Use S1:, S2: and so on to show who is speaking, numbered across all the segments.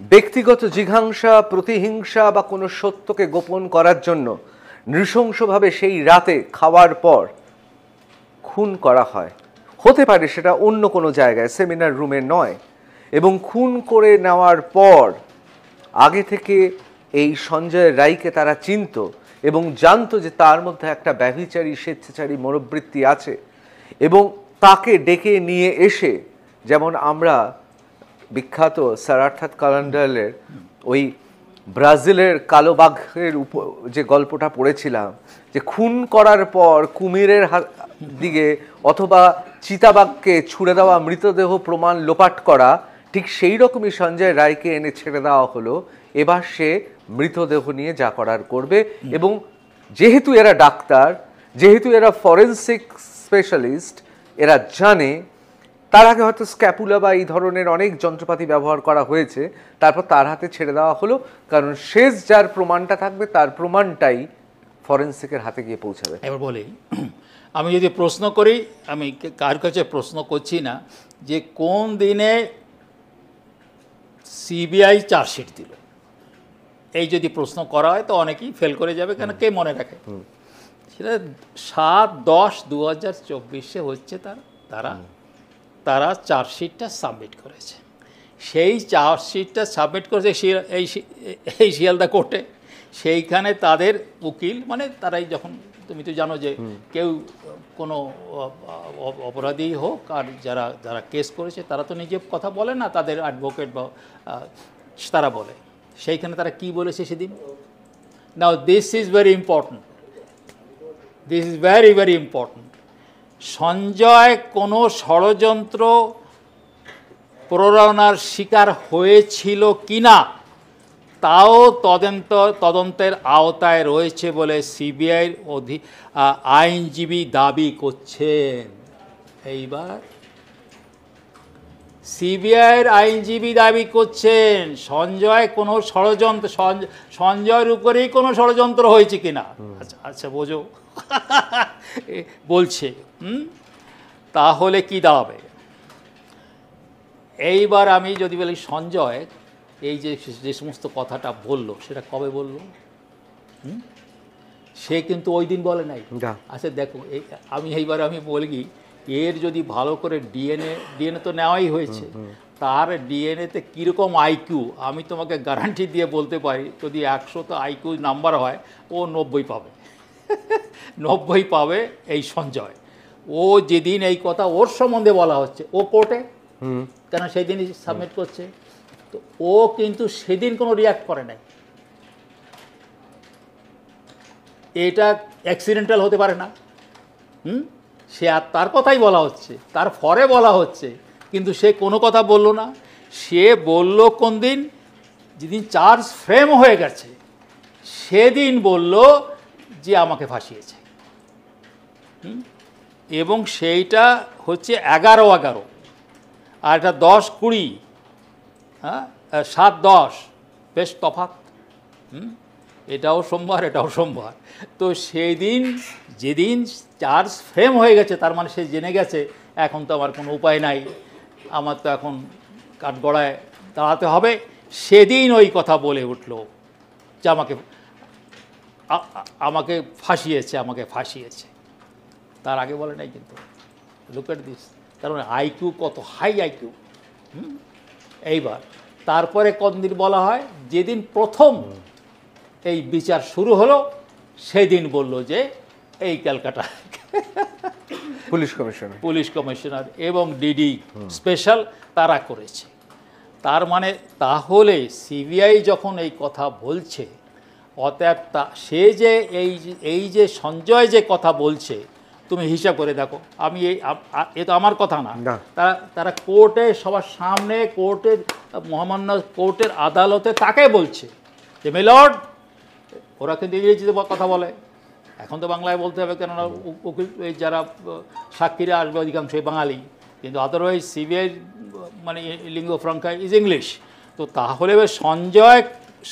S1: ব্যক্তিগত জিঘাংসা, প্রতিহিংসা বা কোনো সত্যকে গোপন করার জন্য নৃশংসভাবে সেই রাতে খাওয়ার পর খুন করা হয়। হতে পারে সেটা অন্য কোনো জায়গায়, সেমিনার রুমে নয়। এবং খুন করে নেওয়ার পর আগে থেকে এই সঞ্জয় রায়কে তারা চিনত এবং জানতো যে তার মধ্যে একটা ব্যভিচারী স্বেচ্ছাচারী মনোবৃত্তি আছে, এবং তাকে ডেকে নিয়ে এসে, যেমন আমরা বিখ্যাত স্যার আর্থার কালান্ডারের ওই ব্রাজিলের কালো বাঘের যে গল্পটা পড়েছিলাম, যে খুন করার পর কুমিরের দিকে অথবা চিতাবাঘকে ছুড়ে দেওয়া মৃতদেহ প্রমাণ লোপাট করা, ঠিক সেই রকমই সঞ্জয় রায়কে এনে ছেড়ে দেওয়া হলো। এবার সে মৃতদেহ নিয়ে যা করার করবে। এবং যেহেতু এরা ডাক্তার, যেহেতু এরা ফরেন্সিক স্পেশালিস্ট, এরা জানে তার আগে হয়তো স্ক্যাপুলা বা এই ধরনের অনেক যন্ত্রপাতি ব্যবহার করা হয়েছে, তারপর তার হাতে ছেড়ে দেওয়া হলো, কারণ শেষ যার প্রমাণটা থাকবে তার প্রমাণটাই ফরেন্সিকের হাতে গিয়ে পৌঁছাবে।
S2: এবার বলি, আমি যদি প্রশ্ন করি, আমি কার কাছে প্রশ্ন করছি না যে কোন দিনে সিবিআই চার্জশিট দিল, এই যদি প্রশ্ন করা হয় তো অনেকেই ফেল করে যাবে, কেন কে মনে রাখে। সেটা 7/10/2024 হচ্ছে তারা চার্জশিটটা সাবমিট করেছে। সেই চার্জশিটটা সাবমিট করেছে এই শিয়ালদা কোর্টে। সেইখানে তাদের উকিল, মানে তারাই যখন, তুমি তো জানো যে কেউ কোনো অপরাধী হোক আর যারা কেস করেছে তারা তো নিজে কথা বলে না, তাদের অ্যাডভোকেট বা তারা বলে। সেইখানে তারা কি বলেছে সেদিন, now this is very important, this is very very important. Sanjay কোনো ষড়যন্ত্র প্ররোচনার শিকার হয়েছিল কিনা তাও তদন্তের আওতায় রয়েছে বলে সিবিআইয়ের আইনজীবী দাবি করছেন। এইবার সিবিআইয়ের আইনজীবী দাবি করছেন সঞ্জয় কোনো ষড়যন্ত্র, সঞ্জয়ের উপরেই কোনো ষড়যন্ত্র হয়েছে কিনা। আচ্ছা বোঝো বলছে, তাহলে কি দাঁড়াবে। এইবার আমি যদি বলি সঞ্জয় এই যে সমস্ত কথাটা বললো সেটা কবে বলল, সে কিন্তু ওই দিন বলে নাই। আচ্ছা দেখো, আমি বলি এর যদি ভালো করে ডিএনএ তো নেওয়াই হয়েছে, তার ডিএনএতে কীরকম আইকিউ আমি তোমাকে গ্যারান্টি দিয়ে বলতে পারি, যদি 100 তো আইকিউ নাম্বার হয়, ও 90 পাবে। 90 পাবে এই সঞ্জয়। ও যেদিন এই কথা ওর সম্বন্ধে বলা হচ্ছে, ও কোর্টে কেন সেই দিনই সাবমিট করছে, তো ও কিন্তু সেদিন কোনো রিয়াক্ট করে নাই। এটা অ্যাক্সিডেন্টাল হতে পারে না। সে আর তার কথাই বলা হচ্ছে, তার ফরে বলা হচ্ছে, কিন্তু সে কোনো কথা বলল না। সে বলল কোন দিন, যেদিন চার্জ ফ্রেম হয়ে গেছে সেদিন বলল যে আমাকে ফাঁসিয়েছে। এবং সেইটা হচ্ছে 11/11, আর এটা 10/20, 7/10, বেশ তফাৎ। এটাও সোমবার, এটাও সোমবার। তো সেই দিন যেদিন চার্জ ফ্রেম হয়ে গেছে, তার মানে সে জেনে গেছে এখন তো আমার কোনো উপায় নাই, আমার তো এখন কাঠগড়ায় দাঁড়াতে হবে। সেদিন ওই কথা বলে উঠল যে আমাকে ফাঁসিয়েছে। তার আগে বলে নাই কিন্তু। লুক এট দিস, তার মানে আইকিউ কত হাই আইকিউ। এইবার তারপরে কতদিন বলা হয়, যেদিন প্রথম এই বিচার শুরু হলো সেদিন বলল যে এই ক্যালকাটা পুলিশ কমিশনার এবং ডিডি স্পেশাল তারা করেছে। তার মানে তাহলে সিবিআই যখন এই কথা বলছে, অতএব সে যে এই যে সঞ্জয় যে কথা বলছে, তুমি হিসাব করে দেখো। আমি এ তো আমার কথা না, তারা কোর্টে সবার সামনে, কোর্টের মহামান্য কোর্টের আদালতে তাকে বলছে যে মিলর্ড, ওরা কিন্তু ইংরেজিতে কথা বলে, এখন তো বাংলায় বলতে হবে, কেননা উকিল যারা সাক্ষীরা আসবে অধিকাংশই বাঙালি, কিন্তু আদারওয়াইজ সিবিআই মানে লিঙ্গো ফ্রাঙ্কা ইজ ইংলিশ। তো তাহলে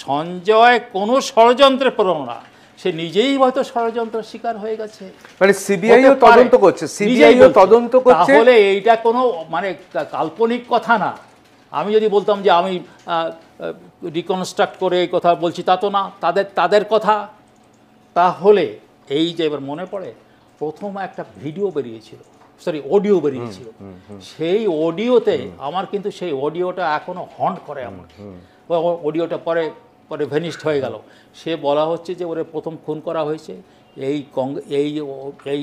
S2: সঞ্জয় কোনো ষড়যন্ত্রের প্রবণতা, সে নিজেই হয়তো ষড়যন্ত্রের শিকার হয়ে গেছে,
S1: মানে সিবিআইও তদন্ত করছে।
S2: তাহলে এইটা কোনো মানে কাল্পনিক কথা না, আমি যদি বলতাম যে আমি রিকনস্ট্রাক্ট করে এই কথা বলছি, তা তো না, তাদের কথা। তাহলে এই যে এবার মনে পড়ে প্রথম একটা ভিডিও বেরিয়েছিল, সরি অডিও বেরিয়েছিল, সেই অডিওতে আমার কিন্তু সেই অডিওটা এখনো হন্ট করে আমার। অডিওটা পরে পরে ভেনিস্ট হয়ে গেল। সে বলা হচ্ছে যে ওরে প্রথম খুন করা হয়েছে এই এই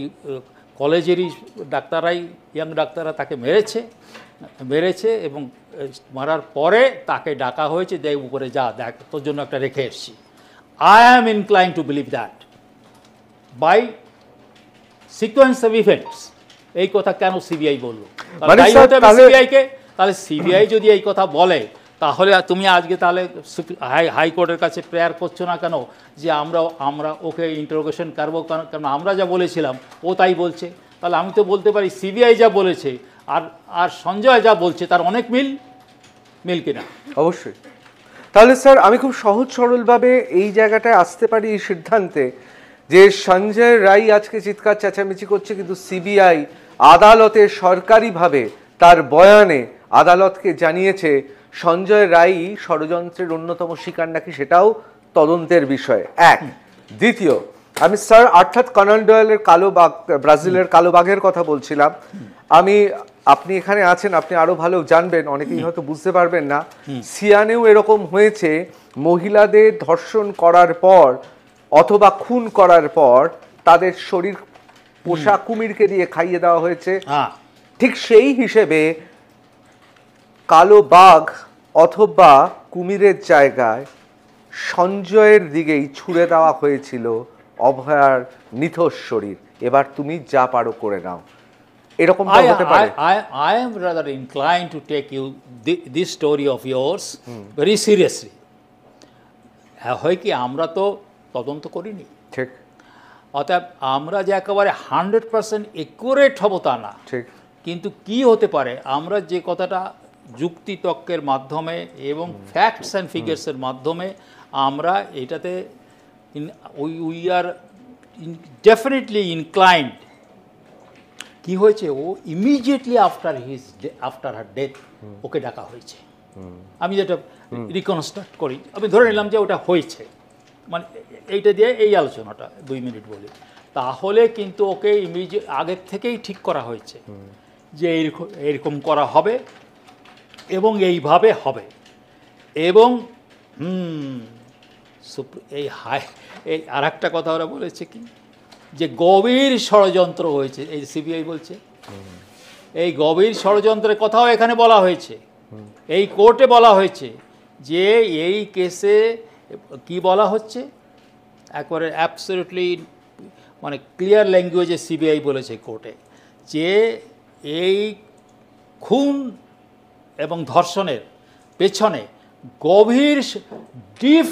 S2: কলেজেরই ডাক্তাররাই, ইয়াং ডাক্তাররা তাকে মেরেছে এবং মারার পরে তাকে ডাকা হয়েছে যে উপরে যা দেখ, তোর জন্য একটা রেখে এসছি। I am inclined to believe that by sequence of events. এই কথা কেন সিবিআই বললো? সিবিআইকে, তাহলে সিবিআই যদি এই কথা বলে, তাহলে তুমি আজকে তাহলে হাইকোর্টের কাছে প্রেয়ার করছো না কেন যে আমরা ওকে ইন্টারোগেশন করবো? কারণ আমরা যা বলেছিলাম ও তাই বলছে। তাহলে আমি তো বলতে পারি সিবিআই যা বলেছে আর সঞ্জয় যা বলছে তার অনেক মিল কিনা।
S1: অবশ্যই। তাহলে স্যার আমি খুব সহজ সরলভাবে এই জায়গাটায় আসতে পারি এই সিদ্ধান্তে যে সঞ্জয় রায় আজকে চিৎকার চেঁচামেচি করছে, কিন্তু সিবিআই আদালতে সরকারিভাবে তার বয়ানে আদালতকে জানিয়েছে সঞ্জয় রায় ষড়যন্ত্রের অন্যতম শিকার নাকি, সেটাও তদন্তের বিষয়। এক। দ্বিতীয়, আমি স্যার অর্থাৎ কনান ডয়েলের কালোবাঘ, ব্রাজিলের কালোবাঘের কথা বলছিলাম। আপনি এখানে আছেন, আপনি আরো ভালো জানবেন, অনেকেই হয়তো বুঝতে পারবেন না। সিয়ানেও এরকম হয়েছে, মহিলাদের ধর্ষণ করার পর অথবা খুন করার পর তাদের শরীর পোষা কুমিরকে দিয়ে খাইয়ে দেওয়া হয়েছে। ঠিক সেই হিসেবে কালো বাঘ অথবা কুমিরের জায়গায় সঞ্জয়ের দিকেই ছুড়ে দেওয়া হয়েছিল অভয়ার নিথর শরীর। এবার তুমি যা পারো করে নাও, এরকম হতে পারে।
S2: I am rather inclined to take this story of yours very seriously. হয় কি, আমরা তো তদন্ত করিনি,
S1: ঠিক।
S2: অতএব আমরা যে একেবারে 100% একুরেট হব তা না,
S1: ঠিক।
S2: কিন্তু কি হতে পারে, আমরা যে কথাটা যুক্তি তর্কের মাধ্যমে এবং ফ্যাক্টস অ্যান্ড ফিগার্সের মাধ্যমে আমরা এটাতে উই আর ডেফিনেটলি ইনক্লাইন্ড। কি হয়েছে, ও ইমিডিয়েটলি আফটার হার ডেথ ওকে ডাকা হয়েছে। আমি যেটা রিকনস্ট্রাক্ট করি, আমি ধরে নিলাম যে ওটা হয়েছে, মানে এইটা দিয়ে এই আলোচনাটা 2 মিনিট বলি, তাহলে কিন্তু ওকে আগের থেকেই ঠিক করা হয়েছে যে এরকম করা হবে এবং এইভাবে হবে। এবং এই আর একটা কথা ওরা বলেছে কি, যে গভীর ষড়যন্ত্র হয়েছে, এই সিবিআই বলছে এই গভীর ষড়যন্ত্রের কথাও এখানে বলা হয়েছে, এই কোর্টে বলা হয়েছে যে এই কেসে কি বলা হচ্ছে, একবারে অ্যাবসলিউটলি মানে ক্লিয়ার ল্যাঙ্গুয়েজে সিবিআই বলেছে কোর্টে যে এই খুন এবং ধর্ষণের পেছনে গভীর ডিপ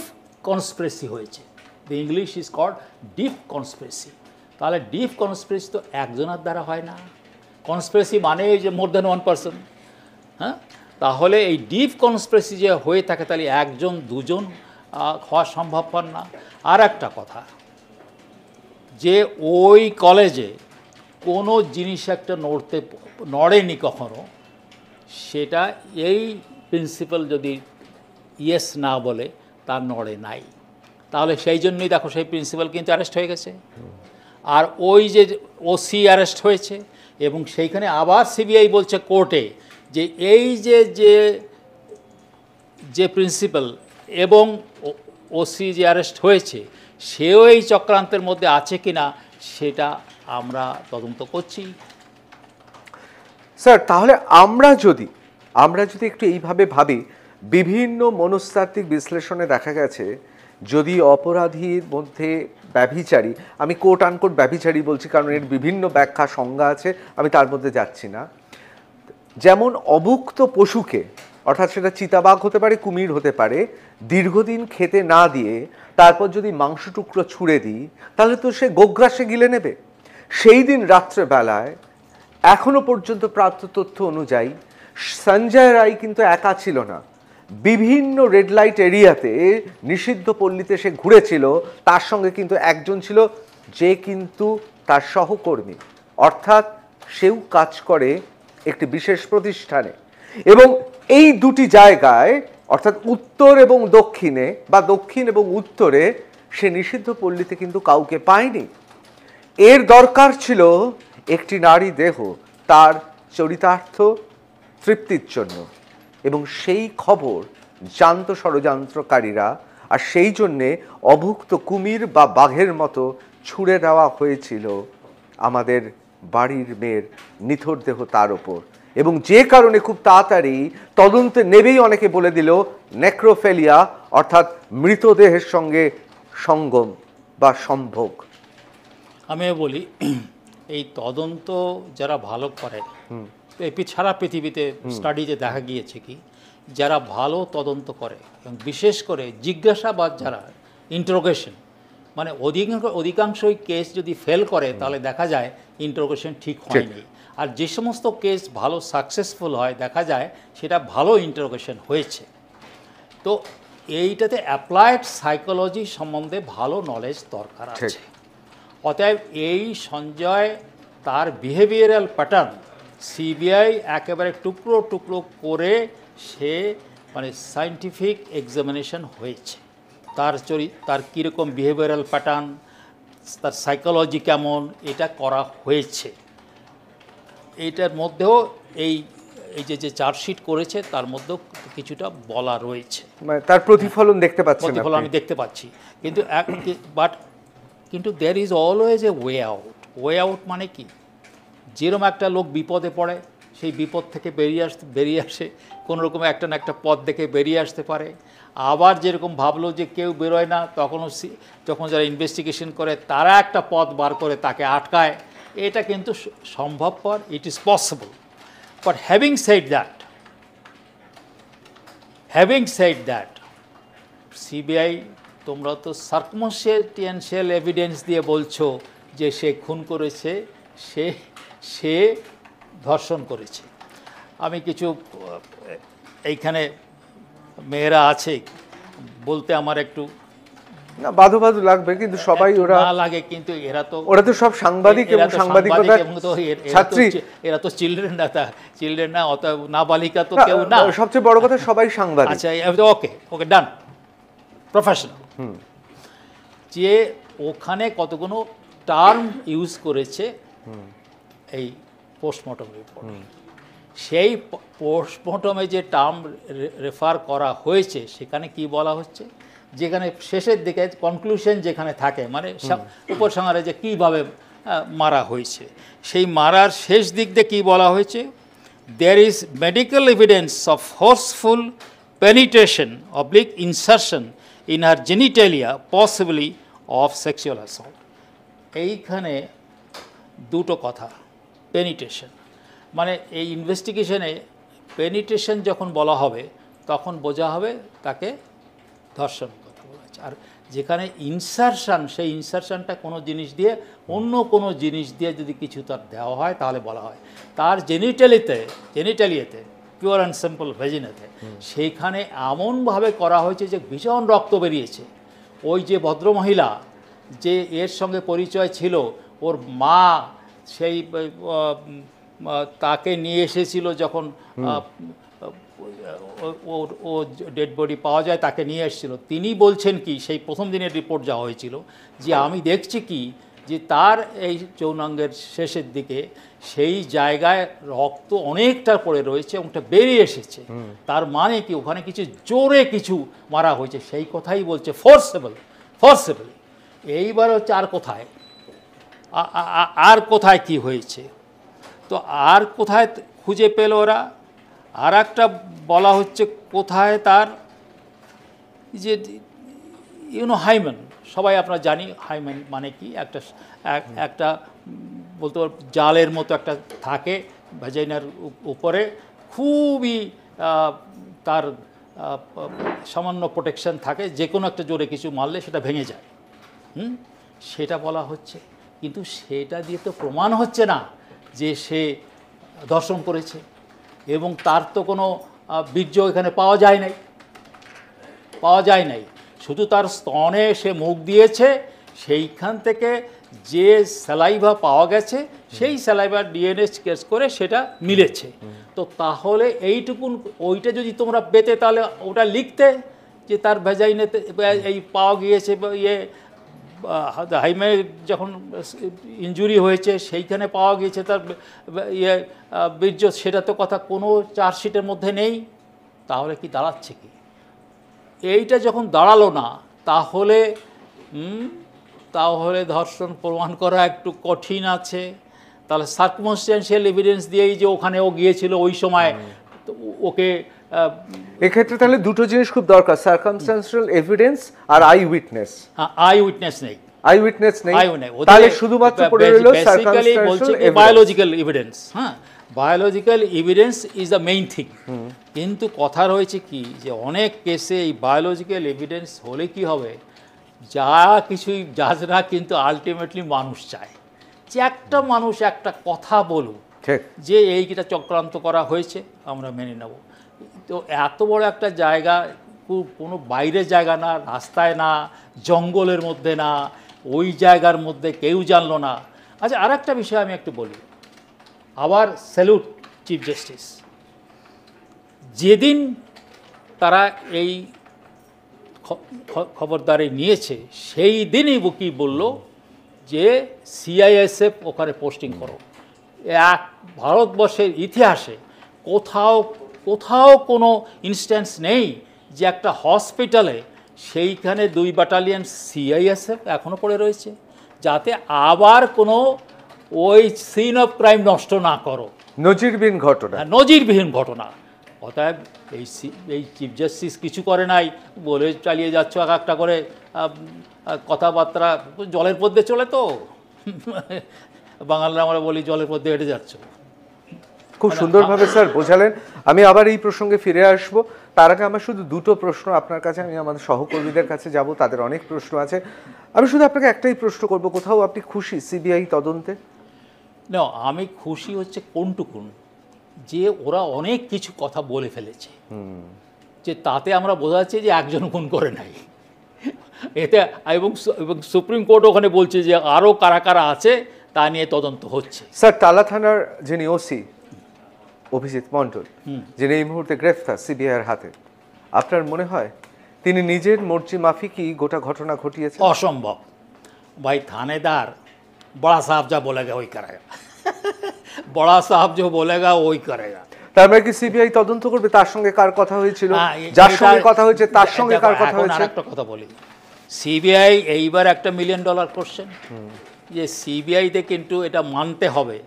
S2: কনস্পিরেসি হয়েছে। The English is called deep conspiracy. তাহলে ডিপ কনস্পিরেসি তো একজনের দ্বারা হয় না, কনস্পিরেসি মানে যে মোর দ্যান 1 পারসন। হ্যাঁ, তাহলে এই ডিপ কনস্পিরেসি যে হয়ে থাকে তাহলে 1-2 হওয়া সম্ভবপর না। আর একটা কথা, যে ওই কলেজে কোনো জিনিস একটা নড়েনি কখনো, সেটা এই প্রিন্সিপাল যদি ইয়েস না বলে তার নড়ে নাই। তাহলে সেই জন্যই দেখো সেই প্রিন্সিপাল কিন্তু অ্যারেস্ট হয়ে গেছে, আর ওই যে ওসি অ্যারেস্ট হয়েছে, এবং সেইখানে আবার সিবিআই বলছে কোর্টে যে এই যে প্রিন্সিপাল এবং ওসি যে অ্যারেস্ট হয়েছে সেও এই চক্রান্তের মধ্যে আছে কিনা সেটা আমরা তদন্ত করছি।
S1: স্যার, তাহলে আমরা যদি একটু এইভাবে ভাবি, বিভিন্ন মনস্তাত্ত্বিক বিশ্লেষণে দেখা গেছে যদি অপরাধীর মধ্যে ব্যভিচারী, আমি কোট আনকোট ব্যভিচারী বলছি কারণ এর বিভিন্ন ব্যাখ্যা সংজ্ঞা আছে, আমি তার মধ্যে যাচ্ছি না, যেমন অভুক্ত পশুকে, অর্থাৎ সেটা চিতাবাঘ হতে পারে, কুমির হতে পারে, দীর্ঘদিন খেতে না দিয়ে তারপর যদি মাংস টুকরো ছুঁড়ে দিই তাহলে তো সে গোগ্রাসে গিলে নেবে। সেই দিন রাত্রেবেলায় এখনো পর্যন্ত প্রাপ্ত তথ্য অনুযায়ী সঞ্জয় রায় কিন্তু একা ছিল না, বিভিন্ন রেড লাইট এরিয়াতে নিষিদ্ধ পল্লীতে সে ঘুরেছিল, তার সঙ্গে কিন্তু একজন ছিল যে কিন্তু তার সহকর্মী, অর্থাৎ সেও কাজ করে একটি বিশেষ প্রতিষ্ঠানে। এবং এই দুটি জায়গায় অর্থাৎ উত্তর এবং দক্ষিণে বা দক্ষিণ এবং উত্তরে সে নিষিদ্ধ পল্লীতে কিন্তু কাউকে পায়নি। এর দরকার ছিল একটি নারী দেহ তার চরিতার্থ তৃপ্তির জন্য, এবং সেই খবর জানত ষড়যন্ত্রকারীরা, আর সেই জন্যে অভুক্ত কুমির বা বাঘের মতো ছুঁড়ে দেওয়া হয়েছিল আমাদের বাড়ির মেয়ের নিথর দেহ তার ওপর। এবং যে কারণে খুব তাড়াতাড়ি তদন্তে নেবেই অনেকে বলে দিল নেক্রোফেলিয়া, অর্থাৎ মৃতদেহের সঙ্গে সঙ্গম বা সম্ভোগ।
S2: আমি বলি এই তদন্ত যারা ভালো করে, সারা পৃথিবীতে স্টাডিতে দেখা গিয়েছে কি যারা ভালো তদন্ত করে এবং বিশেষ করে জিজ্ঞাসাবাদ যারা ইন্টারোগেশন, মানে অধিকাংশই কেস যদি ফেল করে তাহলে দেখা যায় ইন্টারোগেশন ঠিক হয়নি, আর যে সমস্ত কেস ভালো সাকসেসফুল হয় দেখা যায় সেটা ভালো ইন্টারোগেশন হয়েছে। তো এইটাতে অ্যাপ্লাইড সাইকোলজি সম্বন্ধে ভালো নলেজ দরকার আছে। অতএব এই সঞ্জয় তার বিহেভিয়ারাল প্যাটার্ন সিবিআই একেবারে টুকরো টুকরো করে সে মানে সায়েন্টিফিক এক্সামিনেশন হয়েছে, তার কীরকম বিহেভিয়ারাল প্যাটার্ন, তার সাইকোলজি কেমন, এটা করা হয়েছে। এইটার মধ্যেও এই যে চার্জশিট করেছে তার মধ্যেও কিছুটা বলা রয়েছে,
S1: মানে তার প্রতিফলন দেখতে পাচ্ছেন,
S2: প্রতিফলন আমি দেখতে পাচ্ছি। কিন্তু there is always a way out. Way out মানে কি, যেরকম একটা লোক বিপদে পড়ে সেই বিপদ থেকে বেরিয়ে আসে কোনো রকম একটা না একটা পথ দেখে বেরিয়ে আসতে পারে। আবার যেরকম ভাবলো যে কেউ বেরোয় না, তখনও যখন যারা ইনভেস্টিগেশন করে তারা একটা পথ বার করে তাকে আটকায়। এটা কিন্তু সম্ভবপর, it is possible. But having said that CBI তোমরা তো সার্কমস্টেন্সিয়াল এভিডেন্স দিয়ে বলছো যে সে খুন করেছে, সে ধর্ষণ করেছে। আমি কিছু এইখানে মেয়েরা আছে বলতে আমার একটু
S1: না বাধো লাগবে, কিন্তু সবাই ওরা
S2: লাগে, কিন্তু ওরা
S1: তো সব সাংবাদিক এবং সাংবাদিকতা ছাত্রী,
S2: এরা তো চিলড্রেন না, অত নাবালিকা তো কেউ না।
S1: সবচেয়ে বড় কথা সবাই সাংবাদিক।
S2: আচ্ছা ওকে ডান, প্রফেশনাল। যে ওখানে কতগুলো টার্ম ইউজ করেছে এই পোস্টমর্টম রিপোর্ট, সেই পোস্টমর্টমে যে টার্ম রেফার করা হয়েছে সেখানে কি বলা হচ্ছে, যেখানে শেষের দিকে কনক্লুশন যেখানে থাকে, মানে উপসংহারে যে কীভাবে মারা হয়েছে, সেই মারার শেষ দিক দিয়ে কী বলা হয়েছে, there is medical evidence of forceful penetration / insertion in her genitalia possibly of sexual assault. এইখানে দুটো কথা, পেনিট্রেশন মানে এই ইনভেস্টিগেশনে পেনিট্রেশন যখন বলা হবে তখন বোঝা হবে তাকে ধর্ষণ কথা বলা হচ্ছে, আর যেখানে ইনসারশন, সেই ইনসারশনটা কোনো জিনিস দিয়ে অন্য কোনো জিনিস দিয়ে যদি কিছু তার দেওয়া হয় তাহলে বলা হয় তার জেনিটালিয়াতে পিওর অ্যান্ড সিম্পল ভেজিনাতে, সেইখানে এমনভাবে করা হয়েছে যে ভীষণ রক্ত বেরিয়েছে। ওই যে ভদ্রমহিলা যে এর সঙ্গে পরিচয় ছিল, ওর মা সেই তাকে নিয়ে এসেছিল যখন ও ডেড বডি পাওয়া যায়, তাকে নিয়ে এসেছিল। তিনি বলছেন কি, সেই প্রথম দিনের রিপোর্ট যাওয়া হয়েছিল যে আমি দেখছি কি যে তার এই যৌনাঙ্গের শেষের দিকে সেই জায়গায় রক্ত অনেকটা পড়ে রয়েছে এবং ওটা বেরিয়ে এসেছে। তার মানে কি ওখানে কিছু জোরে কিছু মারা হয়েছে, সেই কথাই বলছে ফোর্সেবল। এইবার হচ্ছে আর কোথায় কি হয়েছে, তো আর কোথায় খুঁজে পেল ওরা, আর একটা বলা হচ্ছে কোথায় তার যে হাইমেন, সবাই আপনারা জানি হাইমেন মানে কি, একটা বলতে জালের মতো একটা থাকে ভ্যাজাইনার উপরে, খুবই তার সামান্য প্রোটেকশন থাকে, যে কোনো একটা জোরে কিছু মারলে সেটা ভেঙে যায়, সেটা বলা হচ্ছে। কিন্তু সেটা দিয়ে তো প্রমাণ হচ্ছে না যে সে ধর্ষণ করেছে, এবং তার তো কোনো বীর্য এখানে পাওয়া যায় নাই, শুধু তার স্তনে সে মুখ দিয়েছে, সেইখান থেকে যে স্যালাইভা পাওয়া গেছে সেই স্যালাইভার ডিএনএ কেস করে সেটা মিলেছে। তো তাহলে এইটুকুন ওইটা যদি তোমরা পেতে তাহলে ওটা লিখতে যে তার ভেজাইনেতে এই পাওয়া গিয়েছে ইয়ে হাইমে যখন ইনজুরি হয়েছে সেইখানে পাওয়া গিয়েছে তার ইয়ে বীর্য, সেটা তো কথা কোনো চার্জশিটের মধ্যে নেই। তাহলে কি দাঁড়াচ্ছে কি? এইটা যখন দাঁড়ালো না তাহলে তাহলে ধর্ষণ প্রমাণ করা একটু কঠিন আছে। তাহলে সার্কমস্ট্যান্সিয়াল এভিডেন্স দিয়েই যে ওখানে ও গিয়েছিল ওই সময় ওকে,
S1: এক্ষেত্রে তাহলে দুটো জিনিস খুব দরকার, সার্কামস্ট্যান্সিয়াল এভিডেন্স আর আই উইটনেস।
S2: আই উইটনেস নেই,
S1: আই উইটনেস নেই, তাহলে শুধুমাত্র পড়ে রইল সার্কামস্ট্যান্সিয়াল
S2: বায়োলজিক্যাল এভিডেন্স। হ্যাঁ, biological evidence is the main thing. কিন্তু কথা রয়েছে কি যে অনেক কেসে এই বায়োলজিক্যাল এভিডেন্স হলে কি হবে, যা কিছুই জাজরা কিন্তু আলটিমেটলি মানুষ চায় যে একটা মানুষ একটা কথা বলুক যে এইটা চক্রান্ত করা হয়েছে, আমরা মেনে নেব। তো এত বড় একটা জায়গা, কোনো বাইরের জায়গা না, রাস্তায় না, জঙ্গলের মধ্যে না, ওই জায়গার মধ্যে কেউ জানলো না। আচ্ছা, আর একটা বিষয় আমি একটু বলি, আবার স্যালুট চিফ জাস্টিস, যেদিন তারা এই খবরদারি নিয়েছে সেই দিনই কি বলল যে সিআইএসএফ ওখানে পোস্টিং করো। এক ভারতবর্ষের ইতিহাসে কোথাও কোনো ইনস্ট্যান্স নেই যে একটা হসপিটালে সেইখানে 2 ব্যাটালিয়ন সিআইএসএফ এখনও পড়ে রয়েছে, যাতে আবার কোনো ওই সিন অফ ক্রাইম নষ্ট না করো।
S1: নজিরবিহীন ঘটনা,
S2: নজিরবিহীন ঘটনা। অতএব এই চিফ জাস্টিস কিছু করে নাই, বলে চালিয়ে যাচ্ছ এক একটা করে কথাবার্তা। জলের মধ্যে চলে তো, বাঙালিরা আমরা বলি জলের মধ্যে হেঁটে যাচ্ছ।
S1: খুব সুন্দরভাবে স্যার বোঝালেন। আমি আবার এই প্রসঙ্গে ফিরে আসব, তার আগে আমার শুধু দুটো প্রশ্ন আপনার কাছে, আমি আমাদের সহকর্মীদের কাছে যাব, তাদের অনেক প্রশ্ন আছে। আমি শুধু আপনাকে একটাই প্রশ্ন করব, কোথাও আপনি খুশি সিবিআই তদন্তে?
S2: না, আমি খুশি হচ্ছে কোনটুকুন যে ওরা অনেক কিছু কথা বলে ফেলেছে, যে তাতে আমরা বোঝা যাচ্ছে যে একজন খুন করে নাই এতে, এবং সুপ্রিম কোর্ট ওখানে বলছে যে আরও কারা কারা আছে তা নিয়ে তদন্ত হচ্ছে।
S1: স্যার, টালা থানার যিনি ওসি অভিজিৎ মণ্ডল, যিনি এই মুহূর্তে গ্রেফতার সিবিআইয়ের হাতে, আপনার মনে হয় তিনি নিজের মর্জি মাফিকই গোটা ঘটনা ঘটিয়েছে?
S2: অসম্ভব ভাই, থানেদার বড়া সাহেব যা বলেগা ওই করেগা, বড়া সাহেব যে বলেগা ওই করেগা।
S1: তার মানে কি সিবিআই তদন্ত করবে তার সঙ্গে কার কথা হয়েছিল, যার সঙ্গে কথা হয়েছে তার সঙ্গে কার কথা হয়েছে?
S2: একটা কথা বলি, সিবিআই এইবার একটা $1 মিলিয়ন কোশ্চেন, যে সিবিআইতে কিন্তু এটা মানতে হবে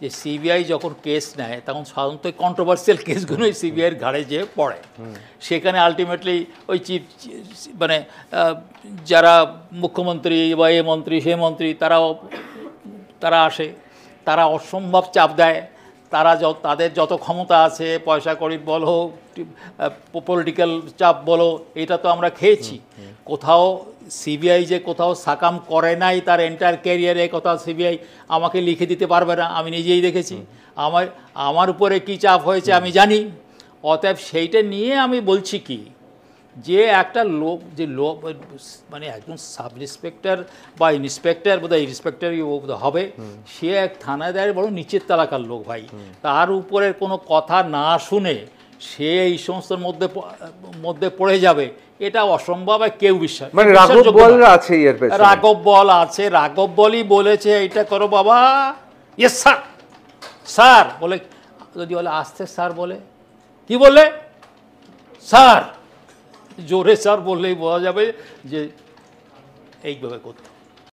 S2: যে সিবিআই যখন কেস নেয় তখন সাধারণত কন্ট্রোভার্সিয়াল কেসগুলোই সিবিআইয়ের ঘাড়ে যেয়ে পড়ে। সেখানে আলটিমেটলি ওই চিফ মানে যারা মুখ্যমন্ত্রী বা এ মন্ত্রী সে মন্ত্রী তারা আসে, তারা অসম্ভব চাপ দেয়। তারা তাদের যত ক্ষমতা আছে, পয়সা কড়ি বলো, পলিটিক্যাল চাপ বলো, এটা তো আমরা খেয়েছি। কোথাও সিবিআই যে কোথাও সাকাম করে নাই তার এন্টায়ার ক্যারিয়ারে, কোথাও সিবিআই আমাকে লিখে দিতে পারবে না, আমি নিজেই দেখেছি। আমার উপরে কী চাপ হয়েছে আমি জানি। অতএব সেইটা নিয়ে আমি বলছি কি, যে একটা লোক, যে লোক মানে একজন সাব ইন্সপেক্টর বা ইন্সপেক্টর, বোধহয় ইন্সপেক্টরই হবে, সে এক থানাদারের বড় নিচের তালাকার লোক ভাই, তার উপরে কোনো কথা না শুনে সে এই সমস্ত মধ্যে পড়ে যাবে, এটা অসম্ভব। কেউ বিশ্বাস,
S1: মানে রাঘব বল আছে, রাঘব
S2: বল আছে, রাঘব বলই বলেছে এইটা করো বাবা, ইয়েস স্যার, স্যার বলে, যদি বলে আস্তে স্যার বলে, কি বলে স্যার, জোরে স্যার বললেই বোঝা যাবে যে এইভাবে করতে।